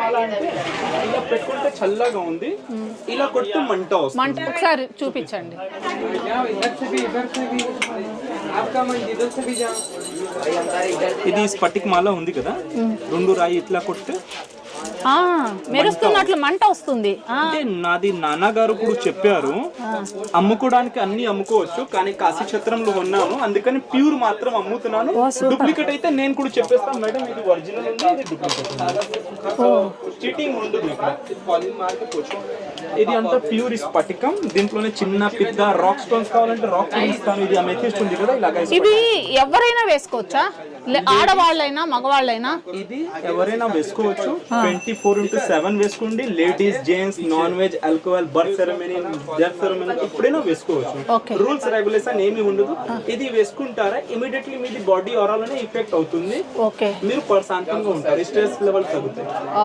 మాల అంటే ఇలా పెట్టుకుంటే చల్లగా ఉంది, ఇలా కొడితే మంట వస్తుంది. మంట ఒకసారి చూపించండి. ఇది స్ఫటిక్ మాల ఉంది కదా, 2 రాయి ఇట్లా కొడితే మెరుస్తున్నట్లు మంట వస్తుంది. అంటే నాది నాన్నగారు కూడా చెప్పారు, అమ్ముకోవడానికి అన్ని అమ్ముకోవచ్చు, కానీ కాశీ క్షేత్రంలో ఉన్నాను అందుకని ప్యూర్ మాత్రం అమ్ముతున్నాను. డూప్లికేట్ అయితే నేను కూడా చెప్పేస్తాను మేడం, ఇది ఒరిజినల్ ఉంది, ఇది డూప్లికేట్ చీటింగ్ ఉండదు. ఇది అంతా ప్యూర్ స్ఫటికం, దీంట్లోనే చిన్న పెద్ద రాక్ స్టోన్స్ కావాలంటే రాక్ స్టోన్స్ ఇస్తాను. ఇది అమెథిస్ట్ ఉంది కదా, ఇలాగ ఇది ఎవరైనా వేసుకోవచ్చా, ఆడవాళ్ళైనా మగవాళ్ళైనా? ఇది ఎవరైనా వేసుకోవచ్చు, 24/7 వేసుకోండి. Ladies, gents, non veg, alcohol, birth ceremony, death ceremony ఎప్పుడైనా వేసుకోవచ్చు. రూల్స్ రెగ్యులేషన్ ఏమి ఉండదు. ఇది వేసుకుంటారా ఇమీడియట్లీ మీది బాడీ ఆరాలోనే ఎఫెక్ట్ అవుతుంది, మీరు ప్రశాంతంగా ఉంటారు, స్ట్రెస్ లెవెల్ తగ్గుతాయి.